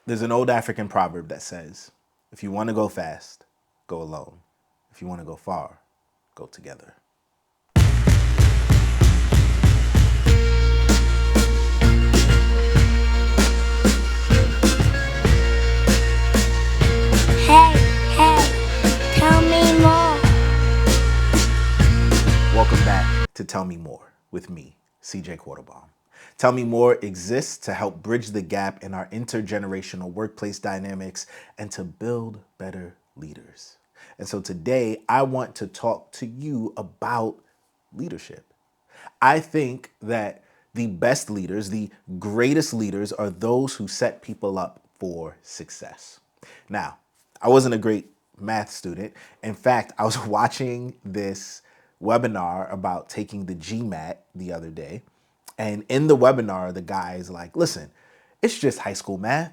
There's an old African proverb that says, if you want to go fast, go alone. If you want to go far, go together. Hey, hey, tell me more. Welcome back to Tell Me More with me, CJ Quartlbaum. Tell Me More exists to help bridge the gap in our intergenerational workplace dynamics and to build better leaders. And so today I want to talk to you about leadership. I think that the best leaders, the greatest leaders, are those who set people up for success. Now, I wasn't a great math student. In fact, I was watching this webinar about taking the GMAT the other day. And in the webinar, the guy is like, listen, it's just high school math,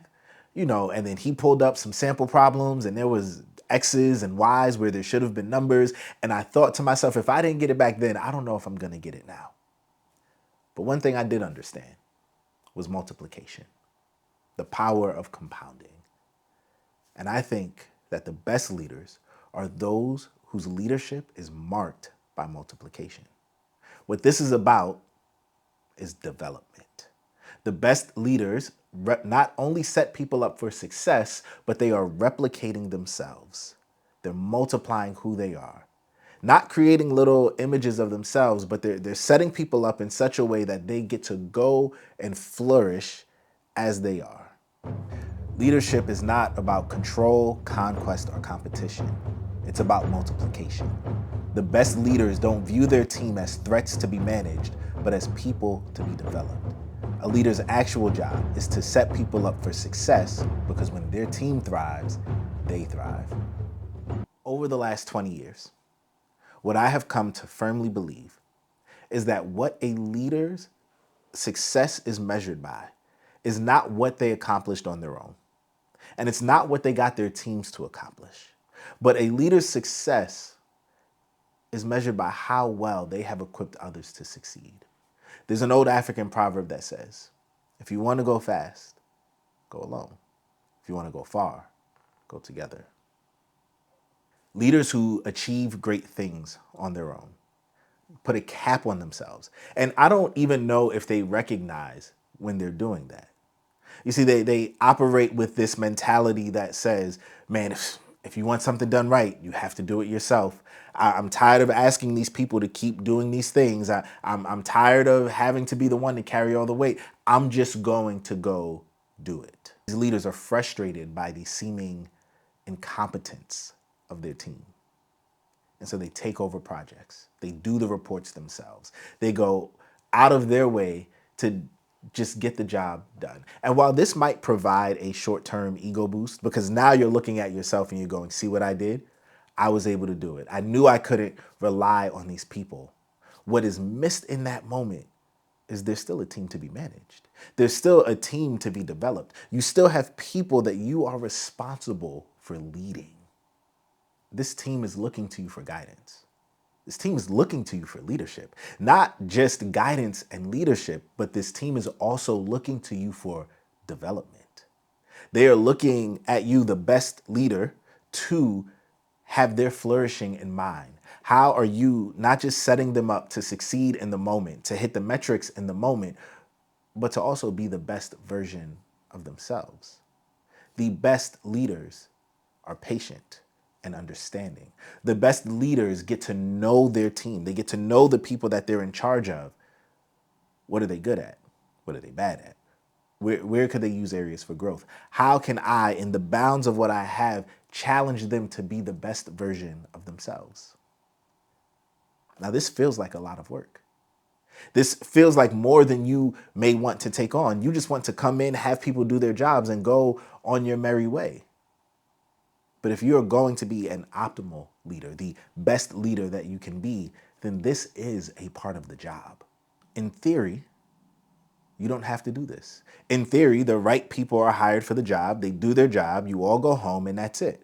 and then he pulled up some sample problems and there was X's and Y's where there should have been numbers. And I thought to myself, if I didn't get it back then, I don't know if I'm going to get it now. But one thing I did understand was multiplication, the power of compounding. And I think that the best leaders are those whose leadership is marked by multiplication. What this is about is development. The best leaders not only set people up for success, but they are replicating themselves. They're multiplying who they are. Not creating little images of themselves, but they're setting people up in such a way that they get to go and flourish as they are. Leadership is not about control, conquest, or competition. It's about multiplication. The best leaders don't view their team as threats to be managed, but as people to be developed. A leader's actual job is to set people up for success because when their team thrives, they thrive. Over the last 20 years, what I have come to firmly believe is that what a leader's success is measured by is not what they accomplished on their own. And it's not what they got their teams to accomplish. But a leader's success is measured by how well they have equipped others to succeed. There's an old African proverb that says, if you want to go fast, go alone. If you want to go far, go together. Leaders who achieve great things on their own put a cap on themselves. And I don't even know if they recognize when they're doing that. You see, they operate with this mentality that says, man, if you want something done right, you have to do it yourself. I'm tired of asking these people to keep doing these things. I'm tired of having to be the one to carry all the weight. I'm just going to go do it. These leaders are frustrated by the seeming incompetence of their team. And so they take over projects. They do the reports themselves. They go out of their way to just get the job done. And while this might provide a short-term ego boost, because now you're looking at yourself and you're going, see what I did? I was able to do it. I knew I couldn't rely on these people. What is missed in that moment is there's still a team to be managed. There's still a team to be developed. You still have people that you are responsible for leading. This team is looking to you for guidance. This team is looking to you for leadership, not just guidance and leadership, but this team is also looking to you for development. They are looking at you, the best leader, to have their flourishing in mind. How are you not just setting them up to succeed in the moment, to hit the metrics in the moment, but to also be the best version of themselves? The best leaders are patient and understanding. The best leaders get to know their team. They get to know the people that they're in charge of. What are they good at? What are they bad at? Where could they use areas for growth? How can I, in the bounds of what I have, challenge them to be the best version of themselves? Now, this feels like a lot of work. This feels like more than you may want to take on. You just want to come in, have people do their jobs, and go on your merry way. But if you're going to be an optimal leader, the best leader that you can be, then this is a part of the job. In theory, you don't have to do this. In theory, the right people are hired for the job. They do their job. You all go home and that's it.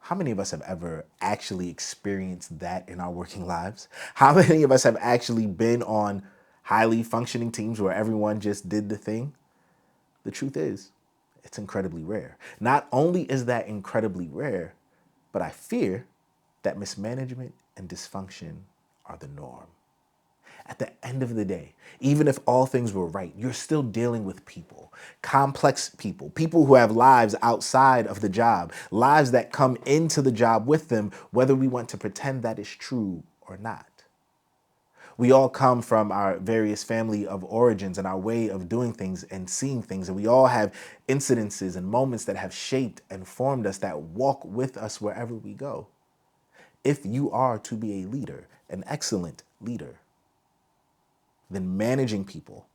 How many of us have ever actually experienced that in our working lives? How many of us have actually been on highly functioning teams where everyone just did the thing? The truth is, It's incredibly rare. Not only is that incredibly rare, but I fear that mismanagement and dysfunction are the norm. At the end of the day, even if all things were right, you're still dealing with people, complex people, people who have lives outside of the job, lives that come into the job with them, whether we want to pretend that is true or not. We all come from our various family of origins and our way of doing things and seeing things. And we all have incidences and moments that have shaped and formed us that walk with us wherever we go. If you are to be a leader, an excellent leader, then managing people,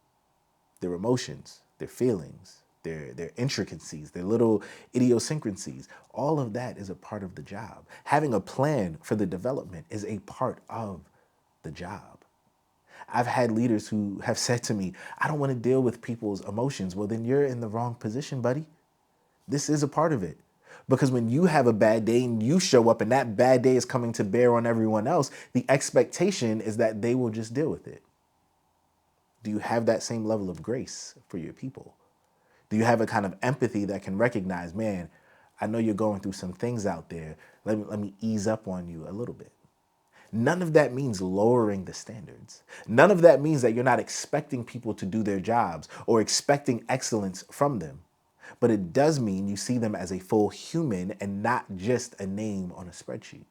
their emotions, their feelings, their intricacies, their little idiosyncrasies, all of that is a part of the job. Having a plan for the development is a part of the job. I've had leaders who have said to me, I don't want to deal with people's emotions. Well, then you're in the wrong position, buddy. This is a part of it. Because when you have a bad day and you show up and that bad day is coming to bear on everyone else, the expectation is that they will just deal with it. Do you have that same level of grace for your people? Do you have a kind of empathy that can recognize, man, I know you're going through some things out there. Let me ease up on you a little bit. None of that means lowering the standards. None of that means that you're not expecting people to do their jobs or expecting excellence from them. But it does mean you see them as a full human and not just a name on a spreadsheet.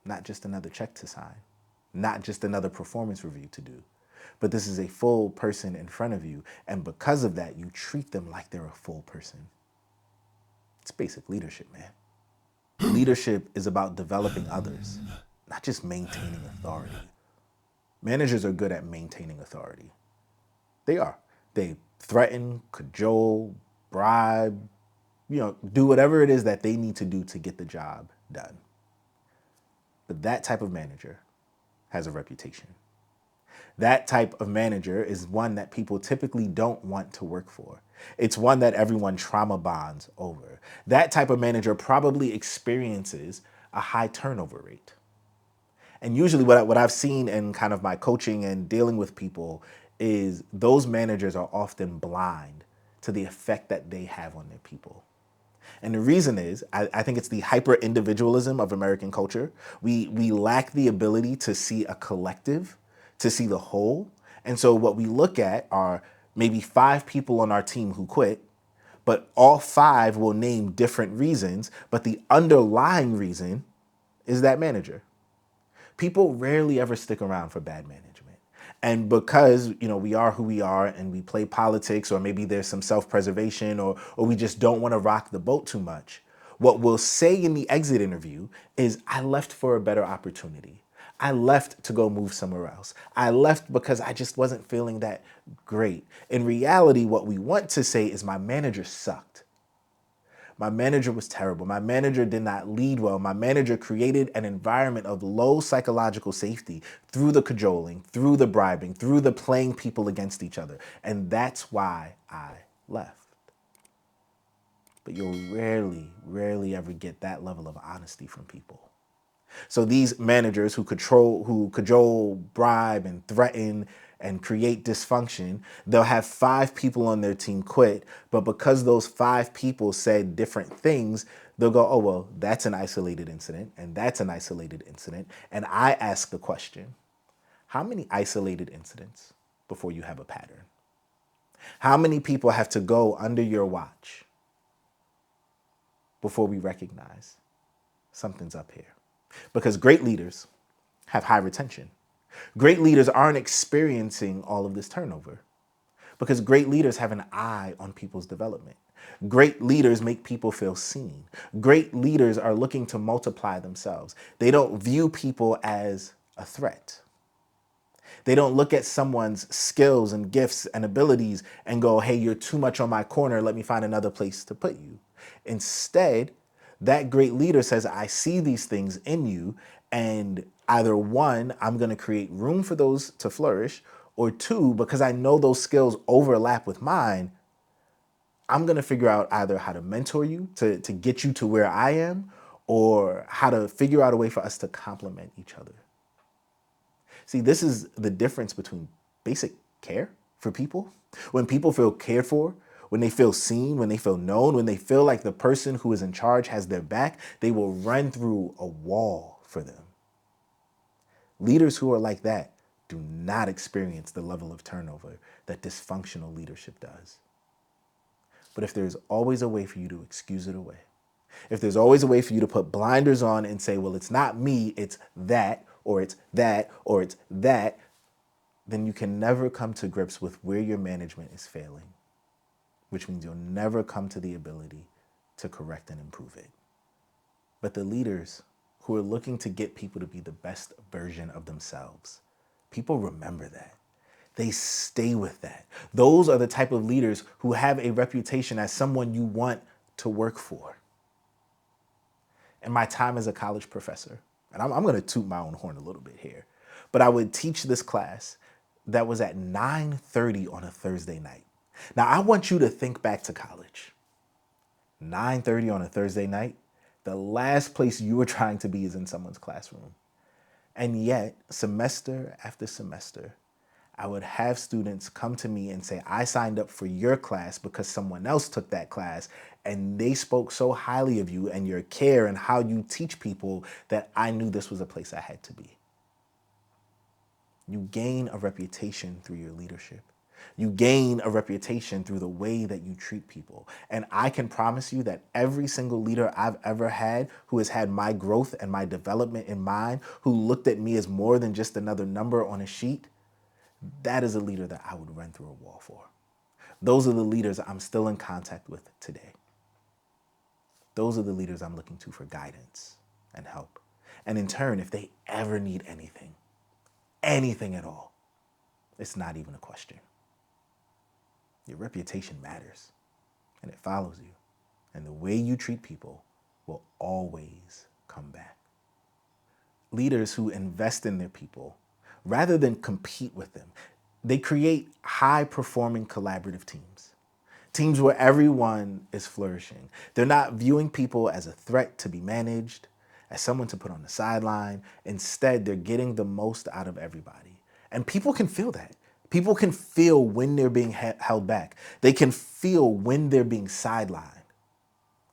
Not just another check to sign. Not just another performance review to do. But this is a full person in front of you. And because of that, you treat them like they're a full person. It's basic leadership, man. Leadership is about developing others, not just maintaining authority. Managers are good at maintaining authority. They are. They threaten, cajole, bribe, do whatever it is that they need to do to get the job done. But that type of manager has a reputation. That type of manager is one that people typically don't want to work for. It's one that everyone trauma bonds over. That type of manager probably experiences a high turnover rate. And usually what I've seen in kind of my coaching and dealing with people is those managers are often blind to the effect that they have on their people. And the reason is, I think it's the hyper individualism of American culture. We lack the ability to see a collective, to see the whole. And so what we look at are maybe 5 people on our team who quit, but all 5 will name different reasons, but the underlying reason is that manager. People rarely ever stick around for bad management. And because, we are who we are and we play politics, or maybe there's some self-preservation, or we just don't want to rock the boat too much, what we'll say in the exit interview is, I left for a better opportunity. I left to go move somewhere else. I left because I just wasn't feeling that great. In reality, what we want to say is, my manager sucked. My manager was terrible. My manager did not lead well. My manager created an environment of low psychological safety through the cajoling, through the bribing, through the playing people against each other. And that's why I left. But you'll rarely ever get that level of honesty from people. So these managers who cajole, bribe, and threaten and create dysfunction, they'll have 5 people on their team quit, but because those 5 people said different things, they'll go, oh, well, that's an isolated incident, and that's an isolated incident. And I ask the question, how many isolated incidents before you have a pattern? How many people have to go under your watch before we recognize something's up here? Because great leaders have high retention. Great leaders aren't experiencing all of this turnover because great leaders have an eye on people's development. Great leaders make people feel seen. Great leaders are looking to multiply themselves. They don't view people as a threat. They don't look at someone's skills and gifts and abilities and go, hey, you're too much on my corner. Let me find another place to put you. Instead, that great leader says, I see these things in you, and either 1, I'm going to create room for those to flourish, or 2, because I know those skills overlap with mine, I'm going to figure out either how to mentor you to get you to where I am, or how to figure out a way for us to complement each other. See, this is the difference between basic care for people. When people feel cared for, when they feel seen, when they feel known, when they feel like the person who is in charge has their back, they will run through a wall for them. Leaders who are like that do not experience the level of turnover that dysfunctional leadership does. But if there's always a way for you to excuse it away, if there's always a way for you to put blinders on and say, well, it's not me, it's that, or it's that, or it's that, then you can never come to grips with where your management is failing, which means you'll never come to the ability to correct and improve it. But the leaders who are looking to get people to be the best version of themselves, people remember that. They stay with that. Those are the type of leaders who have a reputation as someone you want to work for. In my time as a college professor, and I'm going to toot my own horn a little bit here, but I would teach this class that was at 9:30 on a Thursday night. Now, I want you to think back to college. 9:30 on a Thursday night, the last place you were trying to be is in someone's classroom. And yet, semester after semester, I would have students come to me and say, I signed up for your class because someone else took that class and they spoke so highly of you and your care and how you teach people that I knew this was a place I had to be. You gain a reputation through your leadership. You gain a reputation through the way that you treat people. And I can promise you that every single leader I've ever had who has had my growth and my development in mind, who looked at me as more than just another number on a sheet, that is a leader that I would run through a wall for. Those are the leaders I'm still in contact with today. Those are the leaders I'm looking to for guidance and help. And in turn, if they ever need anything at all, it's not even a question. Your reputation matters, and it follows you. And the way you treat people will always come back. Leaders who invest in their people, rather than compete with them, they create high-performing collaborative teams. Teams where everyone is flourishing. They're not viewing people as a threat to be managed, as someone to put on the sideline. Instead, they're getting the most out of everybody. And people can feel that. People can feel when they're being held back. They can feel when they're being sidelined.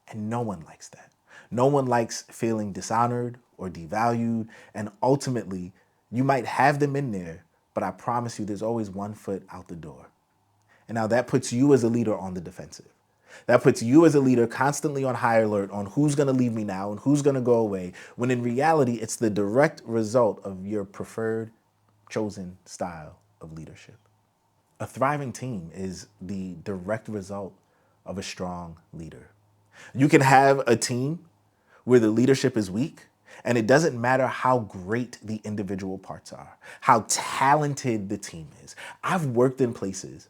And no one likes that. No one likes feeling dishonored or devalued. And ultimately, you might have them in there, but I promise you there's always one foot out the door. And now that puts you as a leader on the defensive. That puts you as a leader constantly on high alert on who's going to leave me now and who's going to go away, when in reality, it's the direct result of your preferred, chosen style of leadership. A thriving team is the direct result of a strong leader. You can have a team where the leadership is weak, and it doesn't matter how great the individual parts are, how talented the team is. I've worked in places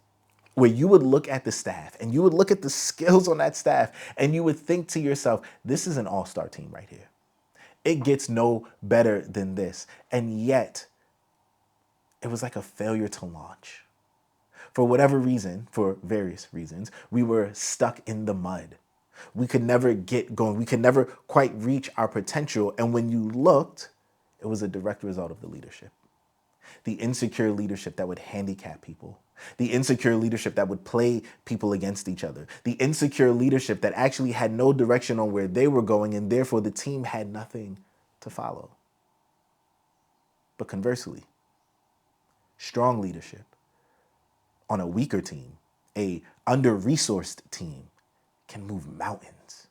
where you would look at the staff and you would look at the skills on that staff and you would think to yourself, this is an all-star team right here. It gets no better than this. And yet, it was like a failure to launch. For whatever reason, for various reasons, we were stuck in the mud. We could never get going. We could never quite reach our potential. And when you looked, it was a direct result of the leadership. The insecure leadership that would handicap people. The insecure leadership that would play people against each other. The insecure leadership that actually had no direction on where they were going, and therefore the team had nothing to follow. But conversely, strong leadership on a weaker team, a under-resourced team, can move mountains.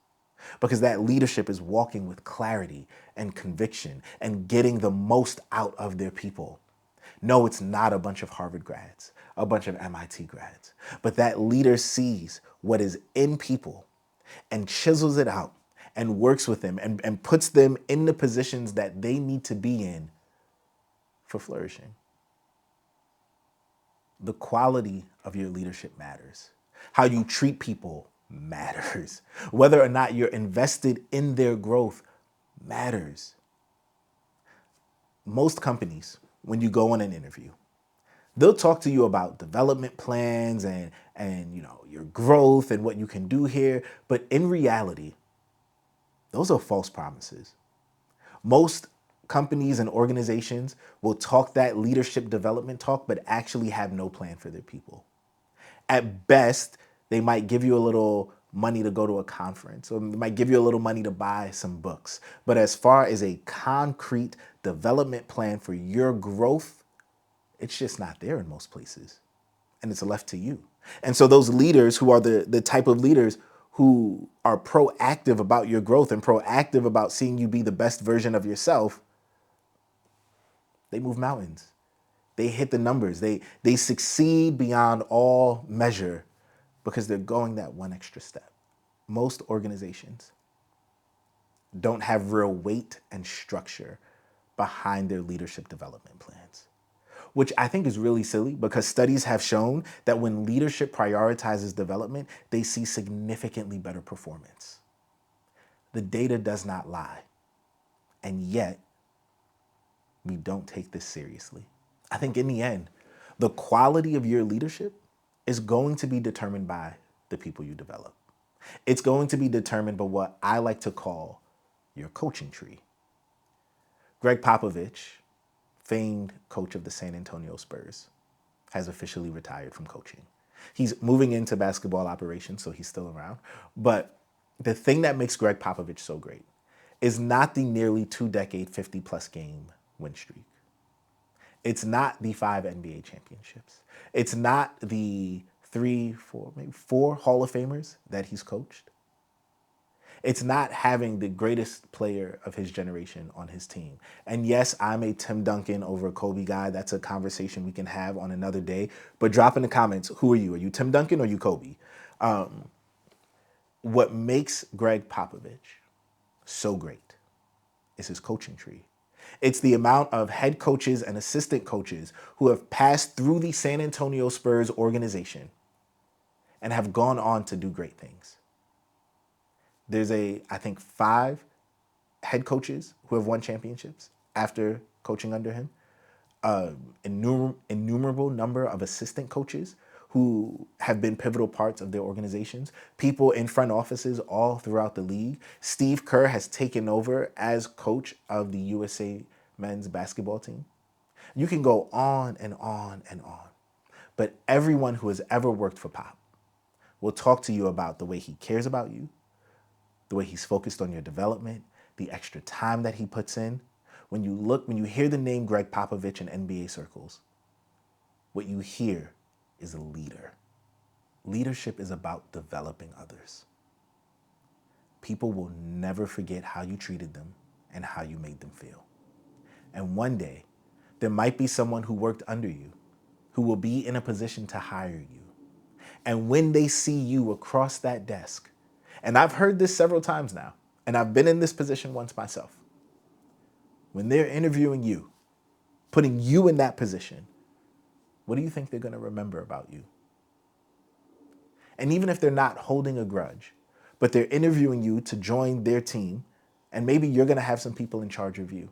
Because that leadership is walking with clarity and conviction and getting the most out of their people. No, it's not a bunch of Harvard grads, a bunch of MIT grads, but that leader sees what is in people and chisels it out and works with them and puts them in the positions that they need to be in for flourishing. The quality of your leadership matters. How you treat people matters. Whether or not you're invested in their growth matters. Most companies, when you go on an interview, they'll talk to you about development plans and your growth and what you can do here. But in reality, those are false promises. Most companies and organizations will talk that leadership development talk, but actually have no plan for their people. At best, They might give you a little money to go to a conference, or they might give you a little money to buy some books. But as far as a concrete development plan for your growth, it's just not there in most places. And it's left to you. And so those leaders who are the type of leaders who are proactive about your growth and proactive about seeing you be the best version of yourself, they move mountains. They hit the numbers. They succeed beyond all measure because they're going that one extra step. Most organizations don't have real weight and structure behind their leadership development plans, which I think is really silly because studies have shown that when leadership prioritizes development, they see significantly better performance. The data does not lie. And yet, we don't take this seriously. I think in the end, the quality of your leadership is going to be determined by the people you develop. It's going to be determined by what I like to call your coaching tree. Gregg Popovich, famed coach of the San Antonio Spurs, has officially retired from coaching. He's moving into basketball operations, so he's still around. But the thing that makes Gregg Popovich so great is not the nearly 2-decade, 50-plus game win streak. It's not the 5 NBA championships. It's not the 3, 4, maybe 4 Hall of Famers that he's coached. It's not having the greatest player of his generation on his team. And yes, I'm a Tim Duncan over Kobe guy. That's a conversation we can have on another day. But drop in the comments, who are you? Are you Tim Duncan or are you Kobe? What makes Gregg Popovich so great is his coaching tree. It's the amount of head coaches and assistant coaches who have passed through the San Antonio Spurs organization and have gone on to do great things. There's I think 5 head coaches who have won championships after coaching under him. Innumerable number of assistant coaches who have been pivotal parts of their organizations, people in front offices all throughout the league. Steve Kerr has taken over as coach of the USA men's basketball team. You can go on and on and on. But everyone who has ever worked for Pop will talk to you about the way he cares about you, the way he's focused on your development, the extra time that he puts in. When you hear the name Gregg Popovich in NBA circles, what you hear is a leader. Leadership is about developing others. People will never forget how you treated them and how you made them feel. And one day, there might be someone who worked under you who will be in a position to hire you. And when they see you across that desk, and I've heard this several times now, and I've been in this position once myself, when they're interviewing you, putting you in that position, what do you think they're going to remember about you? And even if they're not holding a grudge, but they're interviewing you to join their team, and maybe you're going to have some people in charge of you,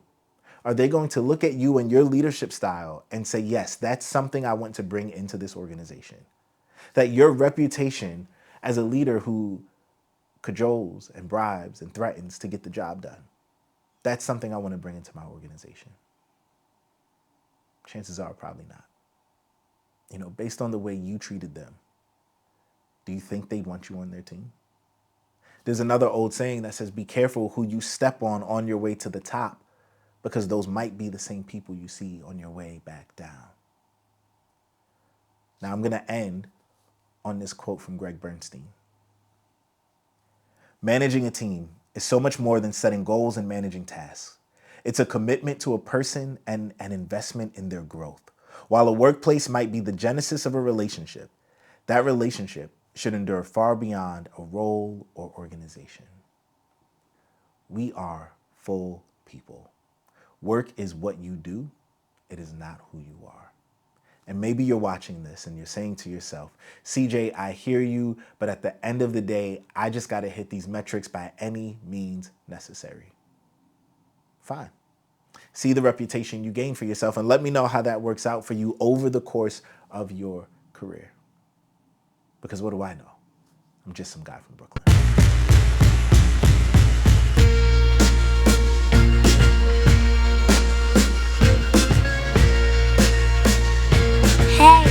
are they going to look at you and your leadership style and say, yes, that's something I want to bring into this organization? That your reputation as a leader who cajoles and bribes and threatens to get the job done, that's something I want to bring into my organization. Chances are probably not. Based on the way you treated them, do you think they'd want you on their team? There's another old saying that says, be careful who you step on your way to the top, because those might be the same people you see on your way back down. Now I'm going to end on this quote from Greg Bernstein. Managing a team is so much more than setting goals and managing tasks. It's a commitment to a person and an investment in their growth. While a workplace might be the genesis of a relationship, that relationship should endure far beyond a role or organization. We are full people. Work is what you do. It is not who you are. And maybe you're watching this and you're saying to yourself, CJ, I hear you, but at the end of the day, I just got to hit these metrics by any means necessary. Fine. See the reputation you gain for yourself and let me know how that works out for you over the course of your career. Because what do I know? I'm just some guy from Brooklyn. Hey.